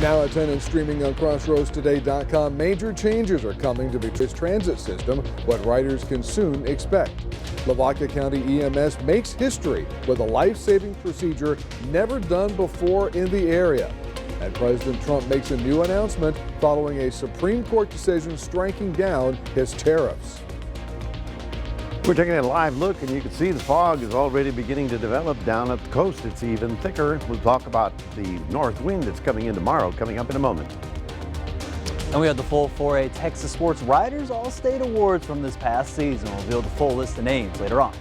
Now at 10 and streaming on crossroadstoday.com, major changes are coming to Victoria's transit system, what riders can soon expect. Lavaca County EMS makes history with a life-saving procedure never done before in the area. And President Trump makes a new announcement following a Supreme Court decision striking down his tariffs. We're taking a live look, and you can see the fog is already beginning to develop down at the coast. It's even thicker. We'll talk about the north wind that's coming in tomorrow, coming up in a moment. And we have the full 4A Texas Sports Riders All-State Awards from this past season. We'll reveal the full list of names later on.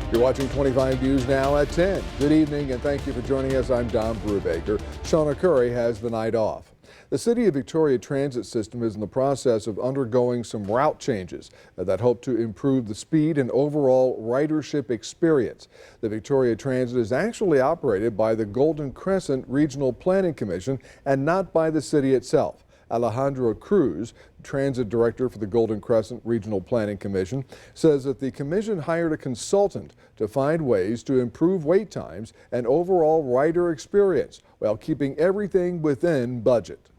You're watching 25 News now at 10. Good evening and thank you for joining us. I'm Don Brubaker. Shauna Curry has the night off. The City of Victoria Transit System is in the process of undergoing some route changes that hope to improve the speed and overall ridership experience. The Victoria Transit is actually operated by the Golden Crescent Regional Planning Commission and not by the city itself. Alejandro Cruz, transit director for the Golden Crescent Regional Planning Commission, says that the commission hired a consultant to find ways to improve wait times and overall rider experience while keeping everything within budget.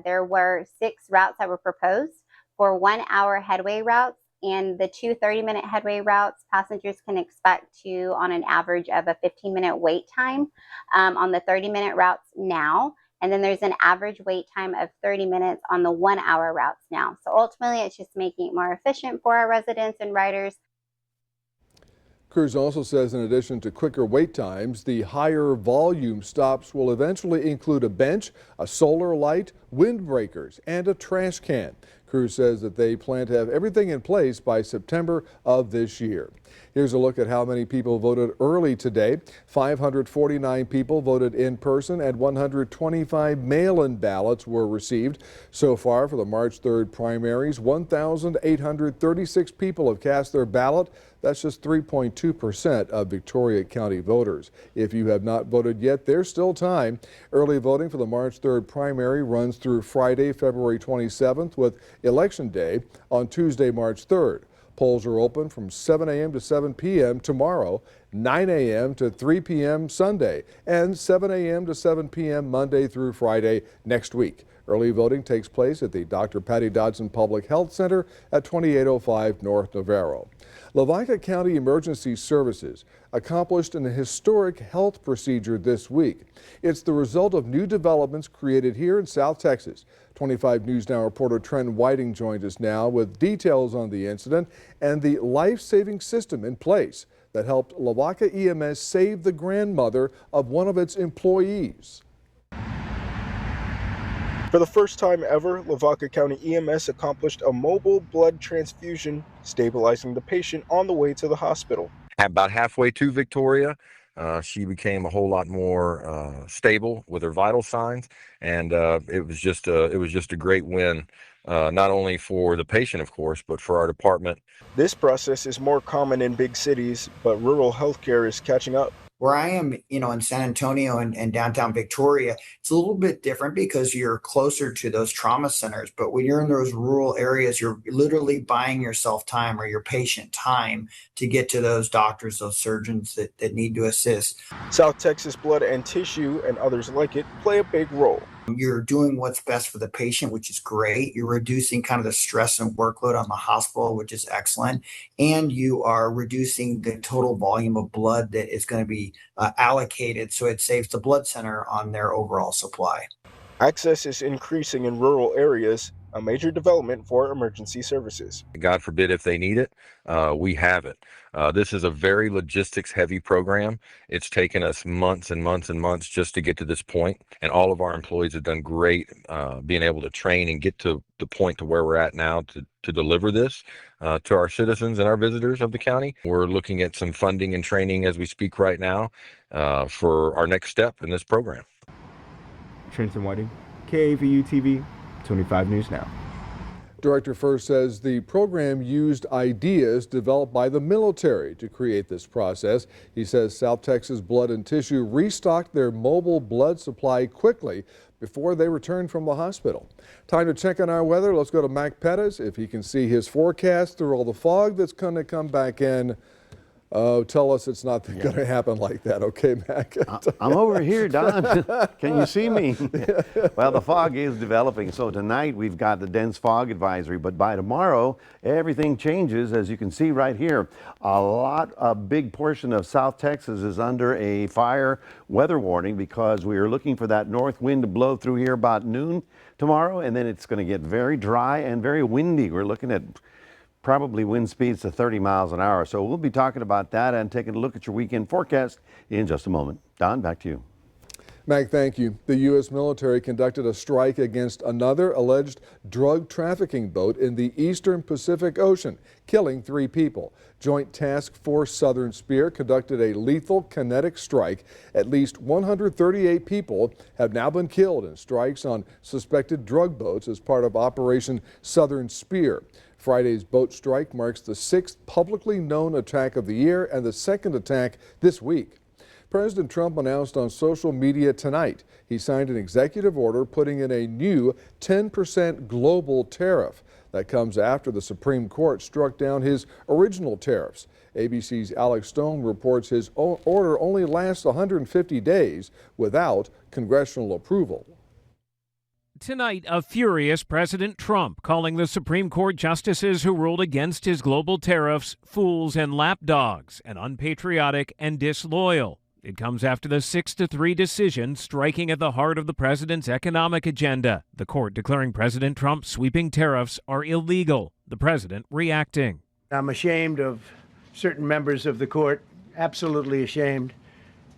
There were 6 routes that were proposed for 1-hour headway routes, and the 2 30-minute headway routes, passengers can expect to on an average of a 15-minute wait time on the 30-minute routes now. And then there's an average wait time of 30 minutes on the 1-hour routes now. So ultimately, it's just making it more efficient for our residents and riders. Cruz also says in addition to quicker wait times, the higher volume stops will eventually include a bench, a solar light, windbreakers, and a trash can. Cruz says that they plan to have everything in place by September of this year. Here's a look at how many people voted early today. 549 people voted in person and 125 mail-in ballots were received. So far for the March 3rd primaries, 1,836 people have cast their ballot. That's just 3.2% of Victoria County voters. If you have not voted yet, there's still time. Early voting for the March 3rd primary runs through Friday, February 27th, with Election Day on Tuesday, March 3rd. Polls are open from 7 a.m. to 7 p.m. tomorrow, 9 a.m. to 3 p.m. Sunday, and 7 a.m. to 7 p.m. Monday through Friday next week. Early voting takes place at the Dr. Patty Dodson Public Health Center at 2805 North Navarro. Lavaca County Emergency Services accomplished an historic health procedure this week. It's the result of new developments created here in South Texas. 25 News Now reporter Trent Whiting joins us now with details on the incident and the life-saving system in place that helped Lavaca EMS save the grandmother of one of its employees. For the first time ever, Lavaca County EMS accomplished a mobile blood transfusion, stabilizing the patient on the way to the hospital. About halfway to Victoria, she became a whole lot more stable with her vital signs, and it was just a great win, not only for the patient, of course, but for our department. This process is more common in big cities, but rural healthcare is catching up. Where I am, in San Antonio and downtown Victoria, it's a little bit different because you're closer to those trauma centers. But when you're in those rural areas, you're literally buying yourself time or your patient time to get to those doctors, those surgeons that need to assist. South Texas Blood and Tissue and others like it play a big role. You're doing what's best for the patient, which is great. You're reducing kind of the stress and workload on the hospital, which is excellent. And you are reducing the total volume of blood that is going to be allocated. So it saves the blood center on their overall supply. Access is increasing in rural areas, a major development for emergency services. God forbid if they need it, we have it. This is a very logistics heavy program. It's taken us months and months and months just to get to this point, and all of our employees have done great being able to train and get to the point to where we're at now to deliver this to our citizens and our visitors of the county. We're looking at some funding and training as we speak right now for our next step in this program. Trenton Whiting, KAVU TV, 25 News Now. Director First says the program used ideas developed by the military to create this process. He says South Texas Blood and Tissue restocked their mobile blood supply quickly before they returned from the hospital. Time to check on our weather. Let's go to Mac Pettis if he can see his forecast through all the fog that's going to come back in Oh, tell us it's not going to happen like that, okay, Mac? I'm over here, Don. Can you see me? Well, the fog is developing. So tonight we've got the dense fog advisory, but by tomorrow everything changes, as you can see right here. A big portion of South Texas is under a fire weather warning because we are looking for that north wind to blow through here about noon tomorrow, and then it's going to get very dry and very windy. We're looking at probably wind speeds to 30 miles an hour. So we'll be talking about that and taking a look at your weekend forecast in just a moment. Don, back to you. Mac, thank you. The U.S. military conducted a strike against another alleged drug trafficking boat in the eastern Pacific Ocean, killing 3 people. Joint Task Force Southern Spear conducted a lethal kinetic strike. At least 138 people have now been killed in strikes on suspected drug boats as part of Operation Southern Spear. Friday's boat strike marks the 6th publicly known attack of the year and the 2nd attack this week. President Trump announced on social media tonight he signed an executive order putting in a new 10% global tariff. That comes after the Supreme Court struck down his original tariffs. ABC's Alex Stone reports his order only lasts 150 days without congressional approval. Tonight, a furious President Trump calling the Supreme Court justices who ruled against his global tariffs fools and lapdogs and unpatriotic and disloyal. It comes after the 6-3 decision striking at the heart of the president's economic agenda. The court declaring President Trump's sweeping tariffs are illegal. The president reacting. I'm ashamed of certain members of the court, absolutely ashamed,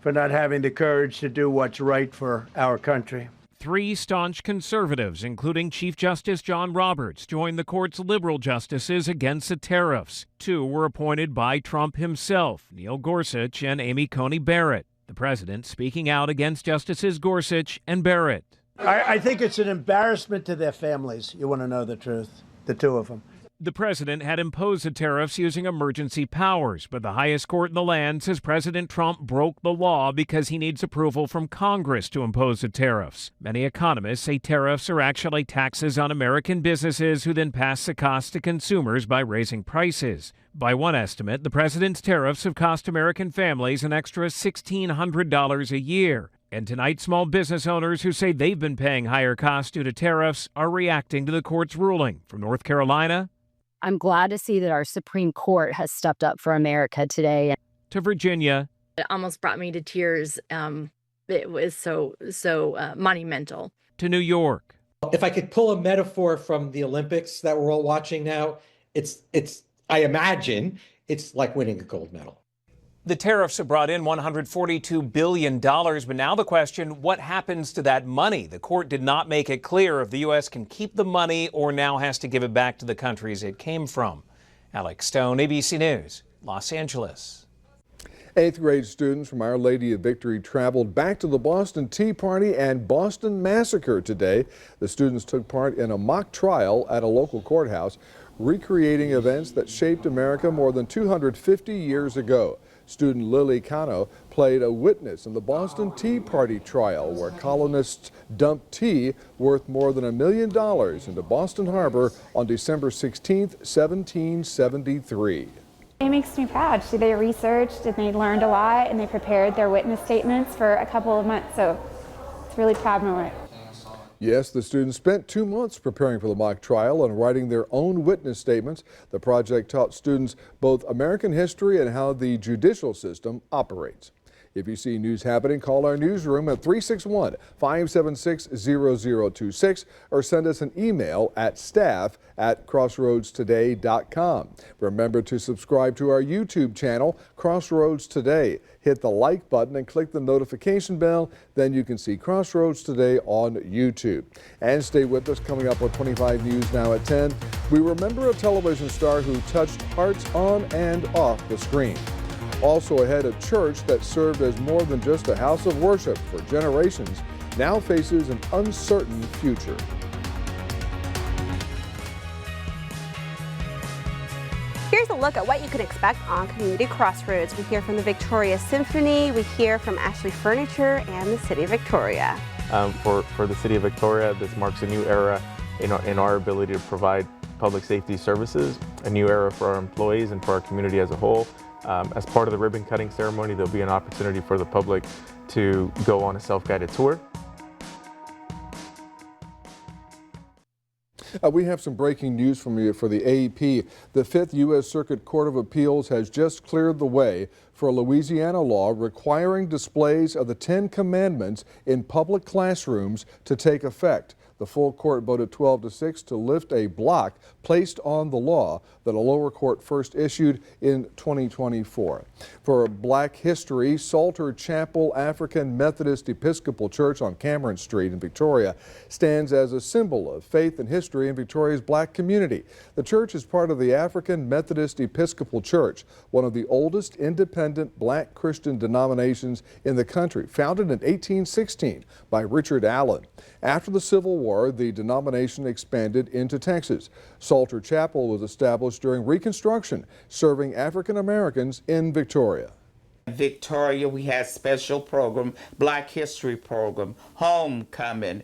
for not having the courage to do what's right for our country. 3 staunch conservatives, including Chief Justice John Roberts, joined the court's liberal justices against the tariffs. 2 were appointed by Trump himself, Neil Gorsuch and Amy Coney Barrett. The president speaking out against Justices Gorsuch and Barrett. I think it's an embarrassment to their families. You want to know the truth, the 2 of them. The president had imposed the tariffs using emergency powers, but the highest court in the land says President Trump broke the law because he needs approval from Congress to impose the tariffs. Many economists say tariffs are actually taxes on American businesses who then pass the cost to consumers by raising prices. By one estimate, the president's tariffs have cost American families an extra $1,600 a year. And tonight, small business owners who say they've been paying higher costs due to tariffs are reacting to the court's ruling. From North Carolina, I'm glad to see that our Supreme Court has stepped up for America today. To Virginia. It almost brought me to tears. It was so monumental. To New York. If I could pull a metaphor from the Olympics that we're all watching now, I imagine it's like winning a gold medal. The tariffs have brought in $142 billion, but now the question, what happens to that money? The court did not make it clear if the U.S. can keep the money or now has to give it back to the countries it came from. Alex Stone, ABC News, Los Angeles. 8th grade students from Our Lady of Victory traveled back to the Boston Tea Party and Boston Massacre today. The students took part in a mock trial at a local courthouse, recreating events that shaped America more than 250 years ago. Student Lily Cano played a witness in the Boston Tea Party trial, where colonists dumped tea worth more than $1 million into Boston Harbor on December 16, 1773. It makes me proud. They researched and they learned a lot and they prepared their witness statements for a couple of months, so it's really proud moment. Yes, the students spent 2 months preparing for the mock trial and writing their own witness statements. The project taught students both American history and how the judicial system operates. If you see news happening, call our newsroom at 361-576-0026 or send us an email at staff@crossroadstoday.com. Remember to subscribe to our YouTube channel, Crossroads Today. Hit the like button and click the notification bell. Then you can see Crossroads Today on YouTube. And stay with us. Coming up on 25 News now at 10, we remember a television star who touched hearts on and off the screen. Also ahead, a church that served as more than just a house of worship for generations now faces an uncertain future. Here's a look at what you can expect on Community Crossroads. We hear from the Victoria Symphony, we hear from Ashley Furniture, and the City of Victoria. For the City of Victoria, this marks a new era in our ability to provide public safety services, a new era for our employees and for our community as a whole. As part of the ribbon cutting ceremony, there'll be an opportunity for the public to go on a self-guided tour. We have some breaking news from you for the AEP. The 5th U.S. Circuit Court of Appeals has just cleared the way for a Louisiana law requiring displays of the 10 Commandments in public classrooms to take effect. The full court voted 12-6 to lift a block placed on the law that a lower court first issued in 2024. For Black History, Salter Chapel African Methodist Episcopal Church on Cameron Street in Victoria stands as a symbol of faith and history in Victoria's black community. The church is part of the African Methodist Episcopal Church, one of the oldest independent black Christian denominations in the country, founded in 1816 by Richard Allen. After the Civil War, the denomination expanded into Texas. Salter Chapel was established during Reconstruction, serving African Americans in Victoria. Victoria, we had special program, Black History program, homecoming,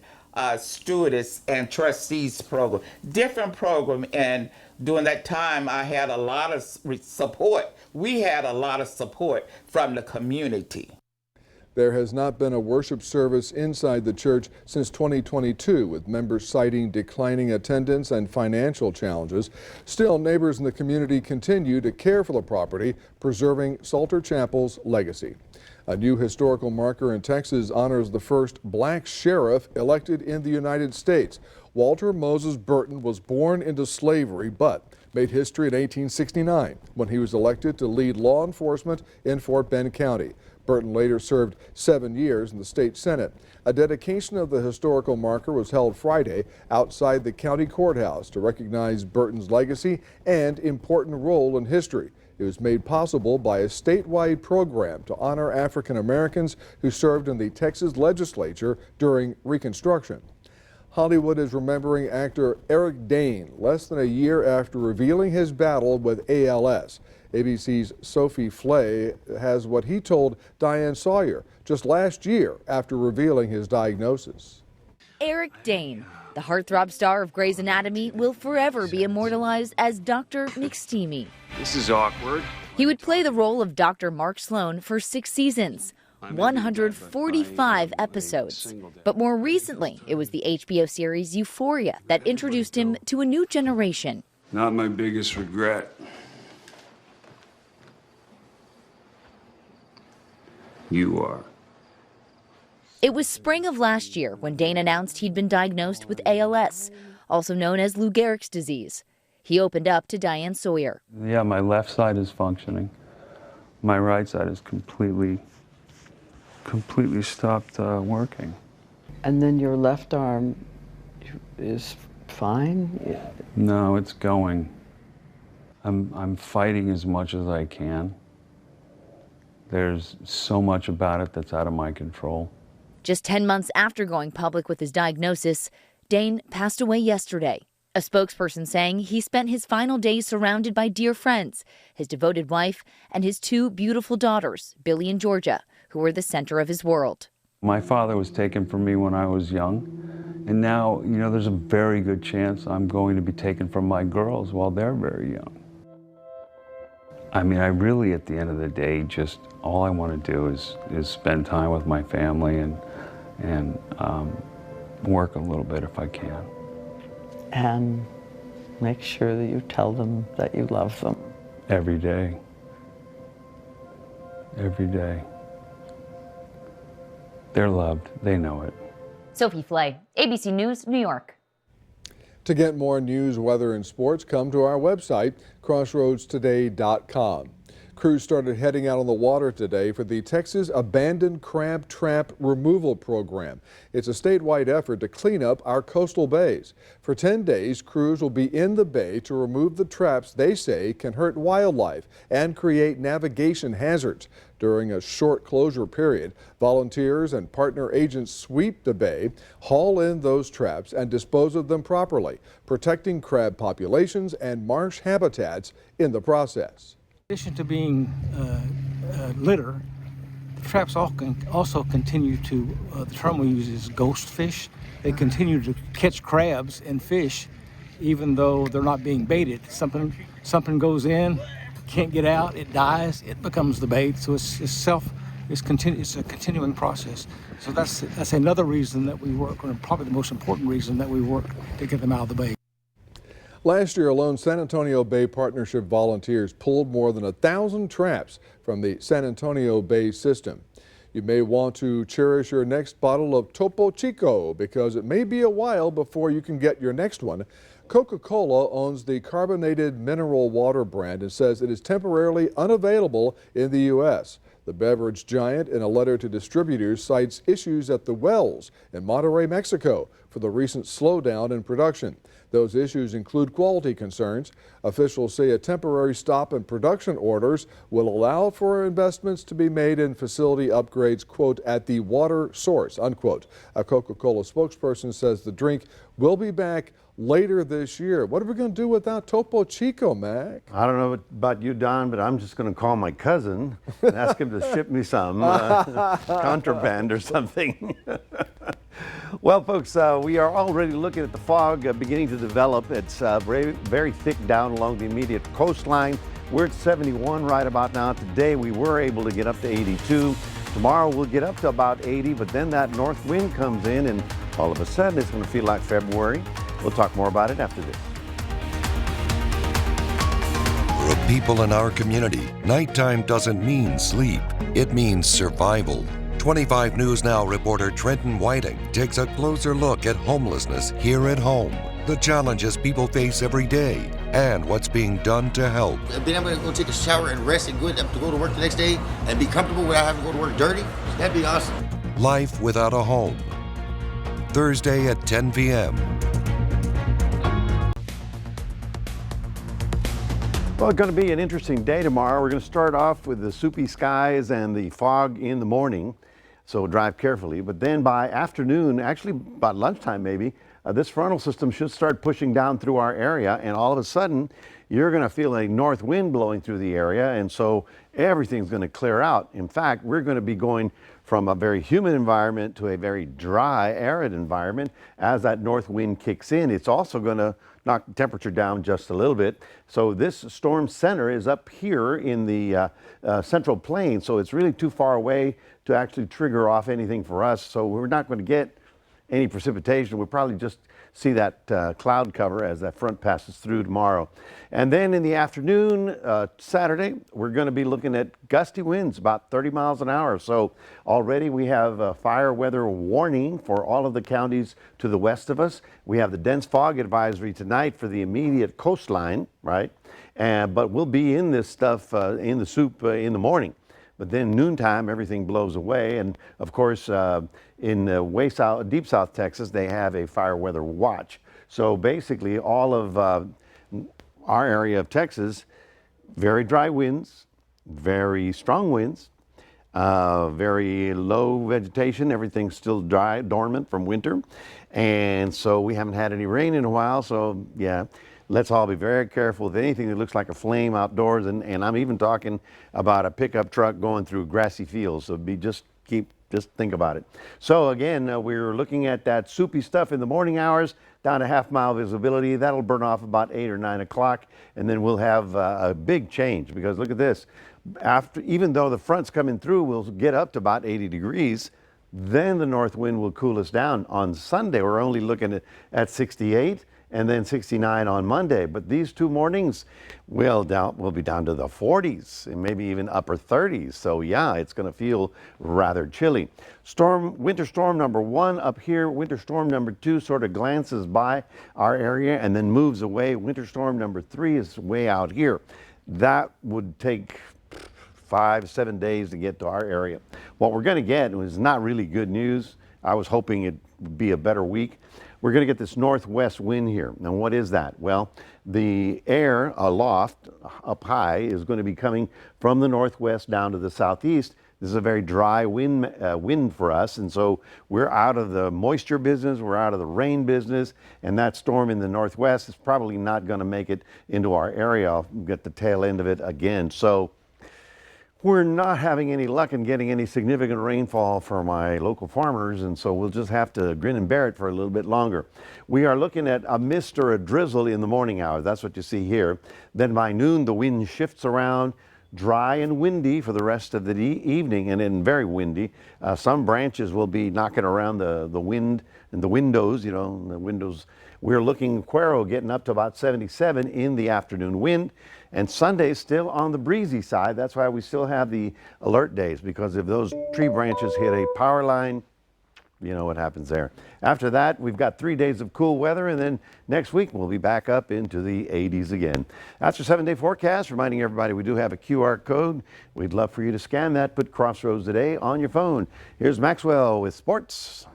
stewardess and trustees program, different program. And during that time, I had a lot of support. We had a lot of support from the community. There has not been a worship service inside the church since 2022, with members citing declining attendance and financial challenges. Still, neighbors in the community continue to care for the property, preserving Salter Chapel's legacy. A new historical marker in Texas honors the first black sheriff elected in the United States. Walter Moses Burton was born into slavery, but made history in 1869 when he was elected to lead law enforcement in Fort Bend County. Burton later served 7 years in the state Senate. A dedication of the historical marker was held Friday outside the county courthouse to recognize Burton's legacy and important role in history. It was made possible by a statewide program to honor African Americans who served in the Texas legislature during Reconstruction. Hollywood is remembering actor Eric Dane less than a year after revealing his battle with ALS. ABC's Sophie Flay has what he told Diane Sawyer just last year after revealing his diagnosis. Eric Dane, the heartthrob star of Grey's Anatomy, will forever be immortalized as Dr. McSteamy. This is awkward. He would play the role of Dr. Mark Sloan for 6 seasons, 145 episodes. But more recently, it was the HBO series Euphoria that introduced him to a new generation. Not my biggest regret. You are. It was spring of last year when Dane announced he'd been diagnosed with ALS, also known as Lou Gehrig's disease. He opened up to Diane Sawyer. Yeah, my left side is functioning. My right side is completely stopped working. And then your left arm is fine? No, it's going. I'm fighting as much as I can. There's so much about it that's out of my control. Just 10 months after going public with his diagnosis, Dane passed away yesterday. A spokesperson saying he spent his final days surrounded by dear friends, his devoted wife, and his 2 beautiful daughters, Billy and Georgia, who were the center of his world. My father was taken from me when I was young, and now, there's a very good chance I'm going to be taken from my girls while they're very young. I mean, I really, at the end of the day, just all I want to do is spend time with my family and work a little bit if I can. And make sure that you tell them that you love them. Every day. Every day. They're loved. They know it. Sophie Flay, ABC News, New York. To get more news, weather, and sports, come to our website, crossroadstoday.com. Crews started heading out on the water today for the Texas Abandoned Crab Trap Removal Program. It's a statewide effort to clean up our coastal bays. For 10 days, crews will be in the bay to remove the traps they say can hurt wildlife and create navigation hazards. During a short closure period, volunteers and partner agents sweep the bay, haul in those traps, and dispose of them properly, protecting crab populations and marsh habitats in the process. In addition to being litter, the traps also continue to, the term we use is ghost fish. They continue to catch crabs and fish even though they're not being baited. Something goes in, can't get out, it dies, it becomes the bait. So it's a continuing process. So that's another reason that we work, or probably the most important reason that we work to get them out of the bait. Last year alone, San Antonio Bay Partnership volunteers pulled more than 1,000 traps from the San Antonio Bay system. You may want to cherish your next bottle of Topo Chico because it may be a while before you can get your next one. Coca-Cola owns the carbonated mineral water brand and says it is temporarily unavailable in the U.S. The beverage giant, in a letter to distributors, cites issues at the wells in Monterrey, Mexico, for the recent slowdown in production. Those issues include quality concerns. Officials say a temporary stop in production orders will allow for investments to be made in facility upgrades, quote, at the water source, unquote. A Coca-Cola spokesperson says the drink will be back later this year. What are we going to do without Topo Chico, Mac? I don't know about you, Don, but I'm just going to call my cousin and ask him to ship me some contraband or something. Well, folks, we are already looking at the fog beginning to develop. It's very, very thick down along the immediate coastline. We're at 71 right about now. Today we were able to get up to 82. Tomorrow we'll get up to about 80, but then that north wind comes in and all of a sudden it's going to feel like February. We'll talk more about it after this. For people in our community, nighttime doesn't mean sleep. It means survival. 25 News Now reporter Trenton Whiting takes a closer look at homelessness here at home, the challenges people face every day, and what's being done to help. Being able to go take a shower and rest and good to go to work the next day and be comfortable without having to go to work dirty, that'd be awesome. Life without a home. Thursday at 10 p.m. Well, it's going to be an interesting day tomorrow. We're going to start off with the soupy skies and the fog in the morning, so drive carefully. But then by afternoon, actually about lunchtime maybe, this frontal system should start pushing down through our area, and all of a sudden you're going to feel a north wind blowing through the area, and so everything's going to clear out. In fact, we're going to be going from a very humid environment to a very dry, arid environment as that north wind kicks in. It's also going to knock the temperature down just a little bit. So this storm center is up here in the central plain, so it's really too far away to actually trigger off anything for us. So we're not going to get any precipitation. We'll probably just see that cloud cover as that front passes through tomorrow. And then in the afternoon, Saturday, we're going to be looking at gusty winds, about 30 miles an hour. So already we have a fire weather warning for all of the counties to the west of us. We have the dense fog advisory tonight for the immediate coastline, right? But we'll be in this stuff in the soup in the morning. But then noontime, everything blows away. And of course, in way south, deep South Texas, they have a fire weather watch. So basically all of our area of Texas, very dry winds, very strong winds, very low vegetation. Everything's still dry, dormant from winter. And so we haven't had any rain in a while. So yeah, let's all be very careful with anything that looks like a flame outdoors. And I'm even talking about a pickup truck going through grassy fields. So just think about it. So again, we're looking at that soupy stuff in the morning hours, down to half-mile visibility. That'll burn off about 8 or 9 o'clock, and then we'll have a big change because look at this. Even though the front's coming through, we'll get up to about 80 degrees. Then the north wind will cool us down. On Sunday, we're only looking at 68. And then 69 on Monday. But these 2 mornings, we'll be down to the 40s and maybe even upper 30s. So yeah, it's going to feel rather chilly. Winter storm number 1 up here. Winter storm number 2 sort of glances by our area and then moves away. Winter storm number 3 is way out here. That would take 5-7 days to get to our area. What we're going to get is not really good news. I was hoping it would be a better week. We're going to get this northwest wind here. Now, what is that? Well, the air aloft, up high, is going to be coming from the northwest down to the southeast. This is a very dry wind for us, and so we're out of the moisture business, we're out of the rain business, and that storm in the northwest is probably not going to make it into our area. I'll get the tail end of it again. So We're not having any luck in getting any significant rainfall for my local farmers, and so we'll just have to grin and bear it for a little bit longer. We are looking at a mist or a drizzle in the morning hours. That's what you see here. Then by noon, the wind shifts around, dry and windy for the rest of the evening, and then very windy. Some branches will be knocking around the wind and the windows, the windows. We're looking Cuero getting up to about 77 in the afternoon wind. And Sunday's still on the breezy side. That's why we still have the alert days, because if those tree branches hit a power line, you know what happens there. After that, we've got 3 days of cool weather, and then next week we'll be back up into the 80s again. That's your 7-day forecast, reminding everybody we do have a QR code. We'd love for you to scan that, put Crossroads Today on your phone. Here's Maxwell with sports.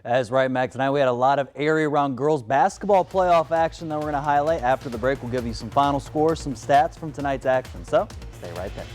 That's right, Mac. Tonight we had a lot of area-round girls basketball playoff action that we're going to highlight. After the break, we'll give you some final scores, some stats from tonight's action. So stay right there.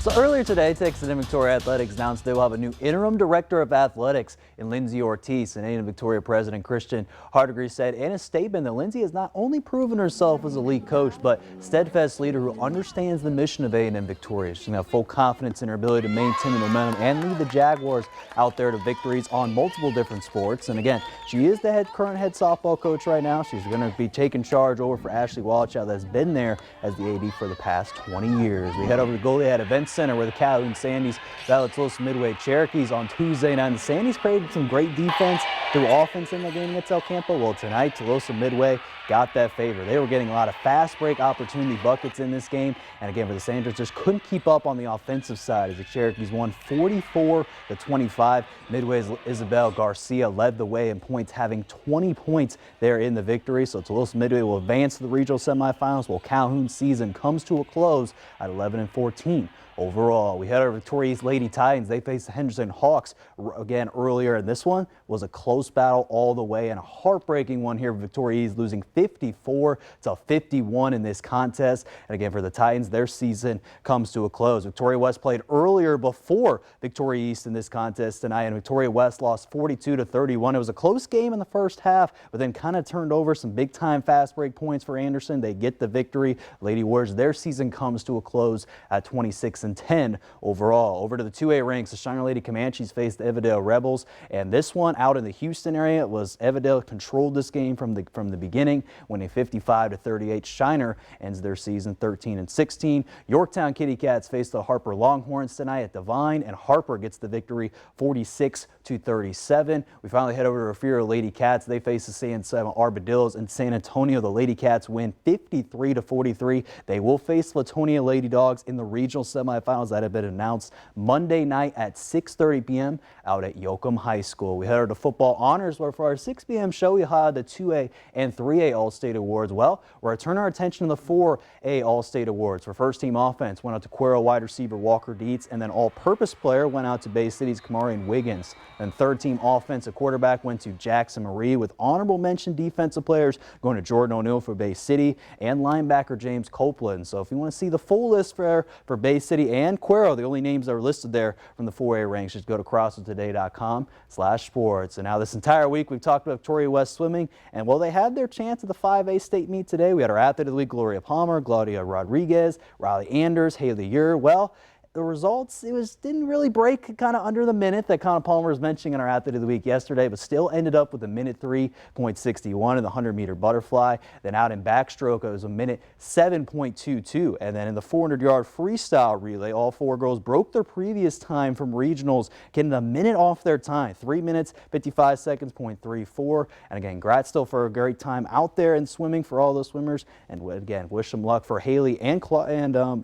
So earlier today, Texas A&M Victoria Athletics announced they will have a new interim director of athletics in Lindsay Ortiz. And A&M Victoria President Christian Hardegree said in a statement that Lindsay has not only proven herself as a lead coach, but steadfast leader who understands the mission of A&M Victoria. She's going to have full confidence in her ability to maintain the momentum and lead the Jaguars out there to victories on multiple different sports. And again, she is the current head softball coach right now. She's going to be taking charge over for Ashley Walchow, that's been there as the AD for the past 20 years. We head over to Goliad Events Center where the Calhoun Sandys battled Tulsa Midway Cherokees on Tuesday night. The Sandys created some great defense through offense in the game against El Campo. Well, tonight, Tulsa Midway got that favor. They were getting a lot of fast break opportunity buckets in this game. And again, for the Sanders, just couldn't keep up on the offensive side as the Cherokees won 44-25. Midway's Isabel Garcia led the way in points, having 20 points there in the victory. So Tulsa Midway will advance to the regional semifinals, while Calhoun's season comes to a close at 11-14. Overall, we had our Victoria East Lady Titans. They faced the Henderson Hawks again earlier, and this one was a close battle all the way and a heartbreaking one here. Victoria East losing 54-51 in this contest. And again, for the Titans, their season comes to a close. Victoria West played earlier before Victoria East in this contest tonight, and Victoria West lost 42-31. It was a close game in the first half, but then kind of turned over some big-time fast break points for Anderson. They get the victory. Lady Warriors, their season comes to a close at 26-10 overall. Over to the 2A ranks, the Shiner Lady Comanches faced the Evadale Rebels, and this one out in the Houston area was Evadale controlled this game from the beginning, winning 55-38. Shiner ends their season 13-16. Yorktown Kitty Cats faced the Harper Longhorns tonight at Devine, and Harper gets the victory 46-37. We finally head over to Refugio Lady Cats. They face the San Diego Armadillos in San Antonio. The Lady Cats win 53-43. They will face Latonia Lady Dogs in the regional semifinals that have been announced Monday night at 6:30 p.m. out at Yoakum High School. We head over to football honors, where for our 6 p.m. show we highlight the 2A and 3A All-State Awards. Well, we're going to turn our attention to the 4A All-State Awards. For first team offense went out to Cuero wide receiver Walker Dietz, and then all-purpose player went out to Bay City's Kamarian Wiggins. And third team offensive quarterback went to Jackson Marie, with honorable mention defensive players going to Jordan O'Neill for Bay City and linebacker James Copeland. So if you want to see the full list for Bay City and Cuero, the only names that are listed there from the 4A ranks, just go to crossroadstoday.com/sports. And now this entire week we've talked about Victoria West swimming, and well, they had their chance at the 5A state meet today. We had our athlete of the week, Gloria Palmer, Claudia Rodriguez, Riley Anders, Haley Ure. Well, the results, didn't really break kind of under the minute that Connor Palmer was mentioning in our athlete of the week yesterday, but still ended up with a minute 3.61 in the 100-meter butterfly. Then out in backstroke, it was a minute 7.22. And then in the 400-yard freestyle relay, all four girls broke their previous time from regionals, getting a minute off their time, 3 minutes 55 seconds, .34. And again, congrats still for a great time out there in swimming for all those swimmers. And again, wish them luck for Haley and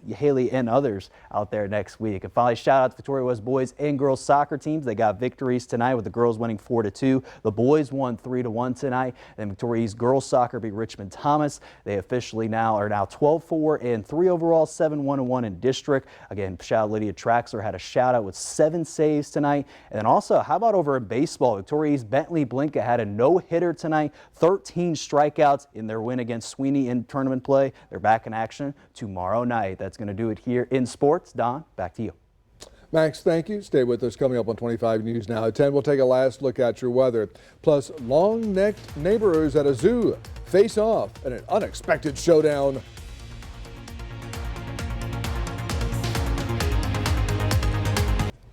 Haley and others out there next week. And finally, shout out to Victoria West boys and girls soccer teams. They got victories tonight, with the girls winning 4-2. The boys won 3-1 tonight. And Victoria East girls soccer beat Richmond Thomas. They officially are now 12-4 and 3 overall, 7-1-1 in district. Again, shout out Lydia Traxler had a shout out with 7 saves tonight. And then also, how about over in baseball? Victoria East Bentley Blinka had a no-hitter tonight, 13 strikeouts in their win against Sweeney in tournament play. They're back in action tomorrow night. That's going to do it here in sports. Don, back to you. Max, thank you. Stay with us. Coming up on 25 News Now at 10, we'll take a last look at your weather. Plus, long-necked neighbors at a zoo face off in an unexpected showdown.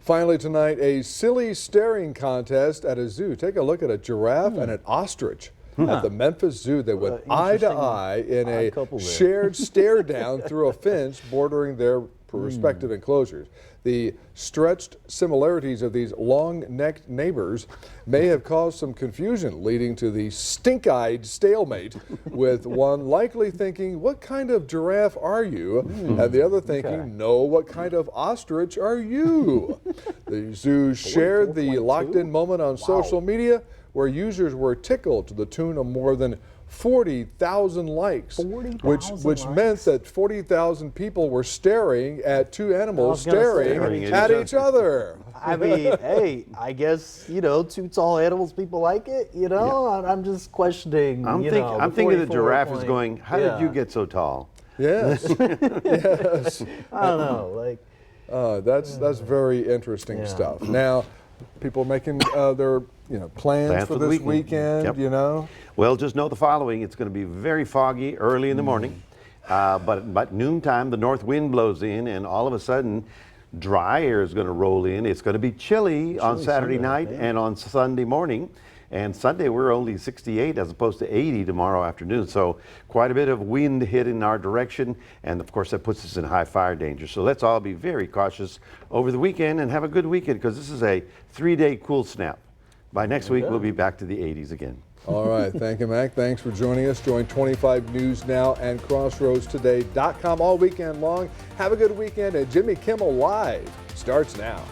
Finally tonight, a silly staring contest at a zoo. Take a look at a giraffe and an ostrich at the Memphis Zoo. They went eye to eye in a shared stare down through a fence bordering their respective enclosures. The stretched similarities of these long-necked neighbors may have caused some confusion, leading to the stink-eyed stalemate, with one likely thinking, what kind of giraffe are you? And the other thinking, no, what kind of ostrich are you? The zoo shared the locked-in moment on social media, where users were tickled to the tune of more than 40,000 likes, which meant that 40,000 people were staring at two animals staring at each other. I mean, hey, I guess, you know, two tall animals, people like it, you know? I'm just questioning, I'm thinking the giraffe is going, how did you get so tall? Yes. Yes. I don't know, like. That's very interesting stuff. Now, people making their plans for this weekend, you know. Well, just know the following. It's going to be very foggy early in the morning, but noontime the north wind blows in, and all of a sudden dry air is going to roll in. It's going to be chilly on Saturday night and on Sunday morning. And Sunday we're only 68 as opposed to 80 tomorrow afternoon. So quite a bit of wind hit in our direction. And of course that puts us in high fire danger. So let's all be very cautious over the weekend and have a good weekend, because this is a 3-day cool snap. By next week we'll be back to the 80s again. All right. Thank you, Mac. Thanks for joining us. Join 25 News Now and CrossroadsToday.com all weekend long. Have a good weekend. And Jimmy Kimmel Live starts now.